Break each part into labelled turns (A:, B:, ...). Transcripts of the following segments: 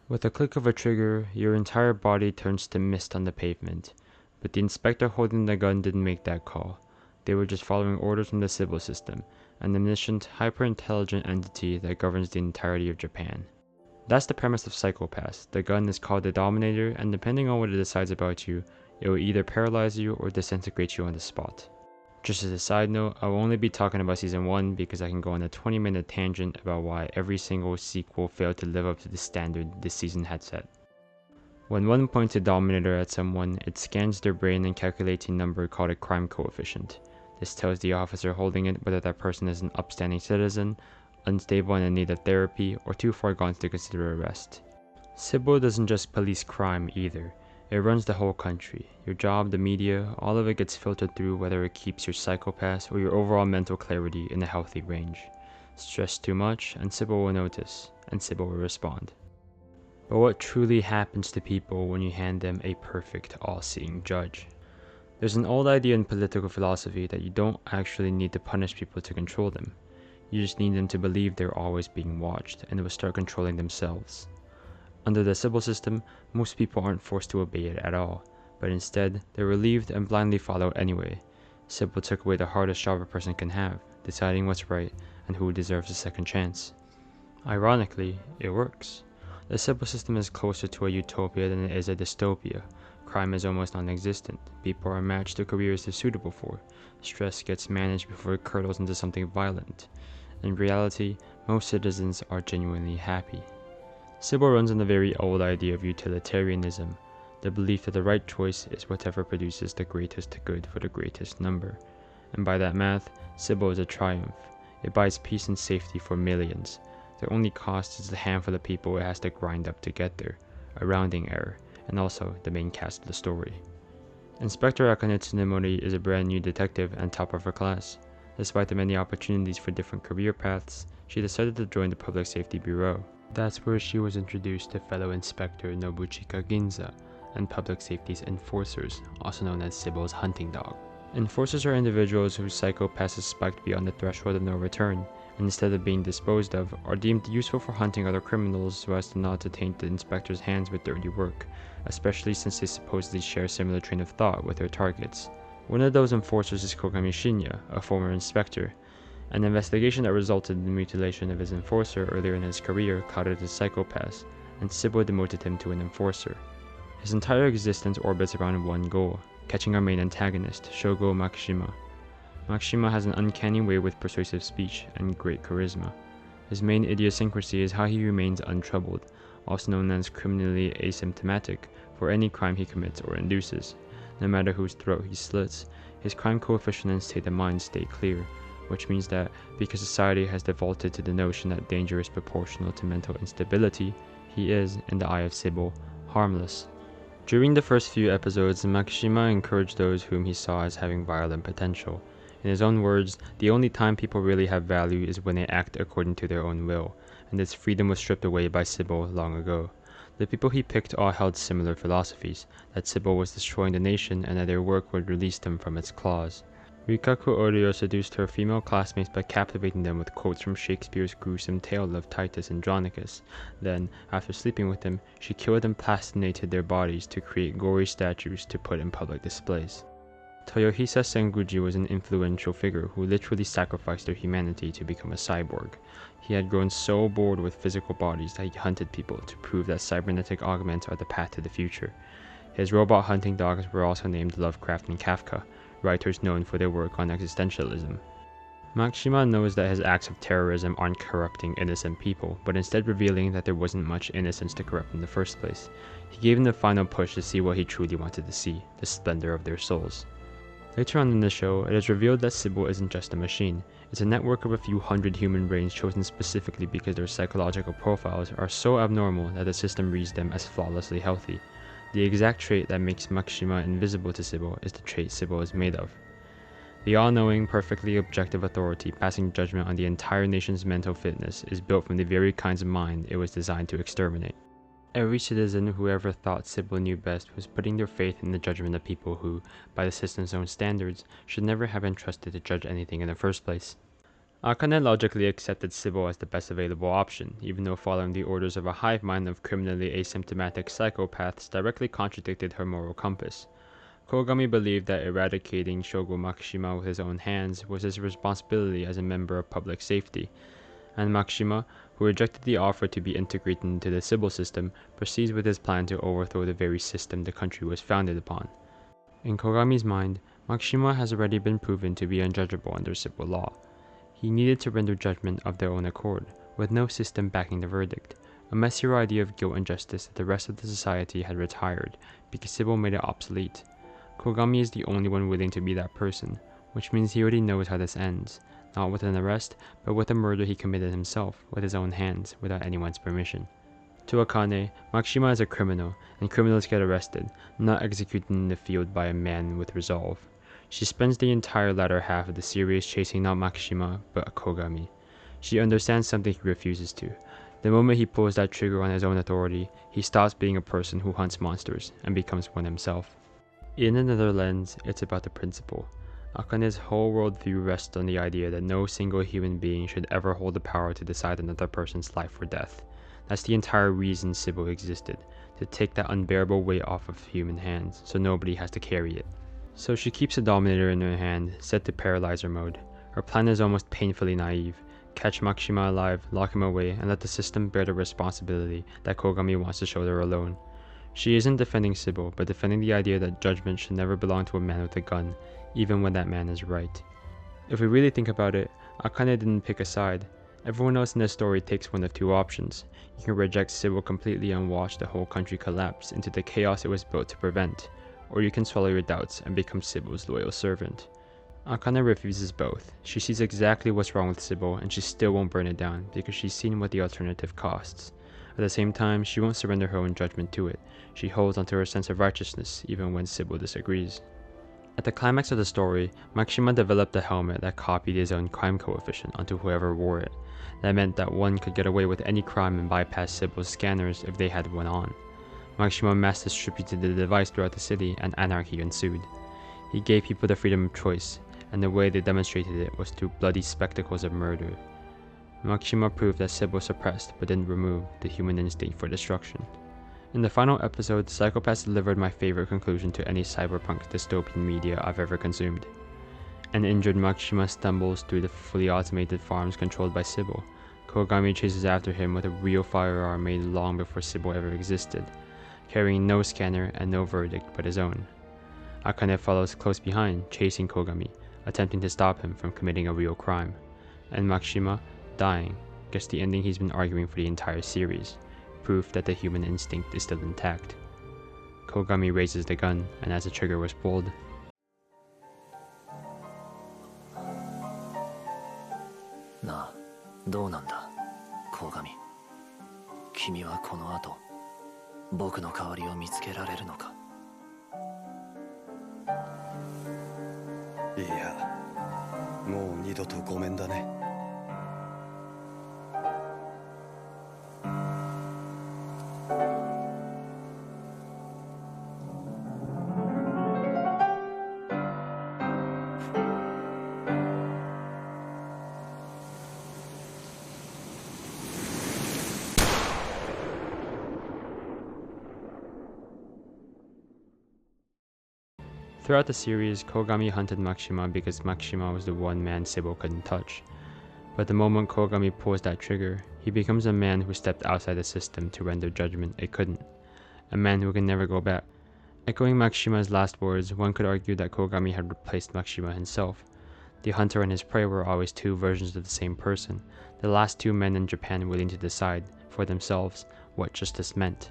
A: With a click of a trigger, your entire body turns to mist on the pavement. But the inspector holding the gun didn't make that call. They were just following orders from the Sybil system, an omniscient, hyper-intelligent entity that governs the entirety of Japan. That's the premise of Psychopaths. The gun is called the Dominator, and depending on what it decides about you, it will either paralyze you or disintegrate you on the spot. Just as a side note, I will only be talking about Season 1 because I can go on a 20-minute tangent about why every single sequel failed to live up to the standard this season had set. When one points a Dominator at someone, it scans their brain and calculates a number called a crime coefficient. This tells the officer holding it whether that person is an upstanding citizen, unstable and in need of therapy, or too far gone to consider arrest. Sybil doesn't just police crime either. It runs the whole country. Your job, the media, all of it gets filtered through whether it keeps your psychopaths or your overall mental clarity in a healthy range. Stress too much, and Sybil will notice, and Sybil will respond. But what truly happens to people when you hand them a perfect, all-seeing judge? There's an old idea in political philosophy that you don't actually need to punish people to control them. You just need them to believe they're always being watched, and they will start controlling themselves. Under the Sybil system, most people aren't forced to obey it at all, but instead, they're relieved and blindly follow anyway. Sybil took away the hardest job a person can have, deciding what's right and who deserves a second chance. Ironically, it works. The Sybil system is closer to a utopia than it is a dystopia. Crime is almost non-existent, people are matched to careers they're suitable for, stress gets managed before it curdles into something violent. In reality, most citizens are genuinely happy. Sybil runs on the very old idea of utilitarianism, the belief that the right choice is whatever produces the greatest good for the greatest number. And by that math, Sybil is a triumph. It buys peace and safety for millions. The only cost is the handful of people it has to grind up to get there, a rounding error, and also the main cast of the story. Inspector Akane Tsunemori is a brand new detective and top of her class. Despite the many opportunities for different career paths, she decided to join the Public Safety Bureau. That's where she was introduced to fellow Inspector Nobuchika Ginza and Public Safety's enforcers, also known as Sybil's hunting dog. Enforcers are individuals whose psychopaths is spiked beyond the threshold of no return, and instead of being disposed of, are deemed useful for hunting other criminals so as to not to taint the inspector's hands with dirty work, especially since they supposedly share a similar train of thought with their targets. One of those enforcers is Kogami Shinya, a former inspector. An investigation that resulted in the mutilation of his enforcer earlier in his career clouded his psychopaths, and Sybil demoted him to an enforcer. His entire existence orbits around one goal: catching our main antagonist, Shogo Makishima. Makishima has an uncanny way with persuasive speech and great charisma. His main idiosyncrasy is how he remains untroubled, also known as criminally asymptomatic, for any crime he commits or induces. No matter whose throat he slits, his crime coefficient and state of mind stay clear, which means that because society has defaulted to the notion that danger is proportional to mental instability, he is, in the eye of Sybil, harmless. During the first few episodes, Makishima encouraged those whom he saw as having violent potential. In his own words, the only time people really have value is when they act according to their own will, and this freedom was stripped away by Sybil long ago. The people he picked all held similar philosophies, that Sybil was destroying the nation and that their work would release them from its claws. Rikaku Oryo seduced her female classmates by captivating them with quotes from Shakespeare's gruesome tale of Titus Andronicus. Then, after sleeping with them, she killed and plastinated their bodies to create gory statues to put in public displays. Toyohisa Senguji was an influential figure who literally sacrificed their humanity to become a cyborg. He had grown so bored with physical bodies that he hunted people to prove that cybernetic augments are the path to the future. His robot hunting dogs were also named Lovecraft and Kafka, writers known for their work on existentialism. Makishima knows that his acts of terrorism aren't corrupting innocent people, but instead revealing that there wasn't much innocence to corrupt in the first place. He gave them the final push to see what he truly wanted to see, the splendor of their souls. Later on in the show, it is revealed that Sybil isn't just a machine. It's a network of a few hundred human brains chosen specifically because their psychological profiles are so abnormal that the system reads them as flawlessly healthy. The exact trait that makes Makishima invisible to Sybil is the trait Sybil is made of. The all-knowing, perfectly objective authority passing judgment on the entire nation's mental fitness is built from the very kinds of mind it was designed to exterminate. Every citizen who ever thought Sybil knew best was putting their faith in the judgment of people who, by the system's own standards, should never have been trusted to judge anything in the first place. Akane logically accepted Sybil as the best available option, even though following the orders of a hive mind of criminally asymptomatic psychopaths directly contradicted her moral compass. Kogami believed that eradicating Shogo Makishima with his own hands was his responsibility as a member of public safety, and Makishima, who rejected the offer to be integrated into the Sybil system, proceeds with his plan to overthrow the very system the country was founded upon. In Kogami's mind, Makishima has already been proven to be unjudgeable under Sybil law. He needed to render judgment of their own accord, with no system backing the verdict, a messier idea of guilt and justice that the rest of the society had retired because Sybil made it obsolete. Kogami is the only one willing to be that person, which means he already knows how this ends, not with an arrest, but with a murder he committed himself, with his own hands, without anyone's permission. To Akane, Makishima is a criminal, and criminals get arrested, not executed in the field by a man with resolve. She spends the entire latter half of the series chasing not Makishima, but Kogami. She understands something he refuses to. The moment he pulls that trigger on his own authority, he stops being a person who hunts monsters, and becomes one himself. In another lens, it's about the principle. Akane's whole worldview rests on the idea that no single human being should ever hold the power to decide another person's life or death. That's the entire reason Sybil existed, to take that unbearable weight off of human hands, so nobody has to carry it. So she keeps a Dominator in her hand, set to Paralyzer mode. Her plan is almost painfully naive. Catch Makishima alive, lock him away, and let the system bear the responsibility that Kogami wants to shoulder alone. She isn't defending Sybil, but defending the idea that judgment should never belong to a man with a gun, even when that man is right. If we really think about it, Akane didn't pick a side. Everyone else in the story takes one of two options. You can reject Sybil completely and watch the whole country collapse into the chaos it was built to prevent, or you can swallow your doubts and become Sybil's loyal servant. Akane refuses both. She sees exactly what's wrong with Sybil, and she still won't burn it down because she's seen what the alternative costs. At the same time, she won't surrender her own judgment to it. She holds onto her sense of righteousness even when Sybil disagrees. At the climax of the story, Makishima developed a helmet that copied his own crime coefficient onto whoever wore it. That meant that one could get away with any crime and bypass Sybil's scanners if they had one on. Makishima mass distributed the device throughout the city, and anarchy ensued. He gave people the freedom of choice, and the way they demonstrated it was through bloody spectacles of murder. Makishima proved that Sybil suppressed but didn't remove the human instinct for destruction. In the final episode, Psychopaths delivered my favorite conclusion to any cyberpunk dystopian media I've ever consumed. An injured Makishima stumbles through the fully automated farms controlled by Sybil. Kogami chases after him with a real firearm made long before Sybil ever existed, carrying no scanner and no verdict but his own. Akane follows close behind, chasing Kogami, attempting to stop him from committing a real crime. And Makishima, dying, gets the ending he's been arguing for the entire series, proof that the human instinct is still intact. Kogami raises the gun, and as the trigger was pulled,
B: Na, どうなんだ、Kogami。君はこの後、僕の代わりを見つけられるのか。
C: いや、もう二度とごめんだね。
A: Throughout the series, Kogami hunted Makishima because Makishima was the one man Sybil couldn't touch. But the moment Kogami pulls that trigger, he becomes a man who stepped outside the system to render judgment it couldn't. A man who can never go back. Echoing Makishima's last words, one could argue that Kogami had replaced Makishima himself. The hunter and his prey were always two versions of the same person, the last two men in Japan willing to decide, for themselves, what justice meant.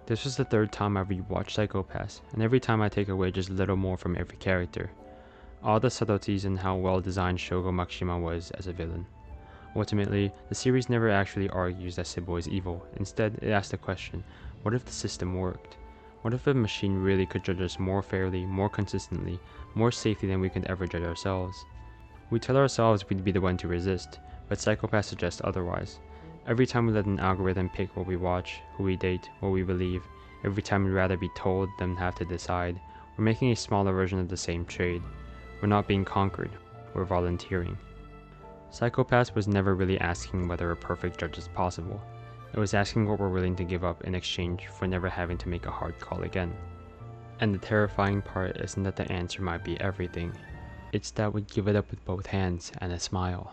A: This was the third time I rewatched Psychopaths, and every time I take away just a little more from every character. All the subtleties in how well designed Shogo Makishima was as a villain. Ultimately, the series never actually argues that Sybil is evil. Instead, it asks the question, what if the system worked? What if a machine really could judge us more fairly, more consistently, more safely than we could ever judge ourselves? We tell ourselves we'd be the one to resist, but Psychopaths suggests otherwise. Every time we let an algorithm pick what we watch, who we date, what we believe, every time we'd rather be told than have to decide, we're making a smaller version of the same trade. We're not being conquered, we're volunteering. Psychopaths was never really asking whether a perfect judge is possible. It was asking what we're willing to give up in exchange for never having to make a hard call again. And the terrifying part isn't that the answer might be everything. It's that we'd give it up with both hands and a smile.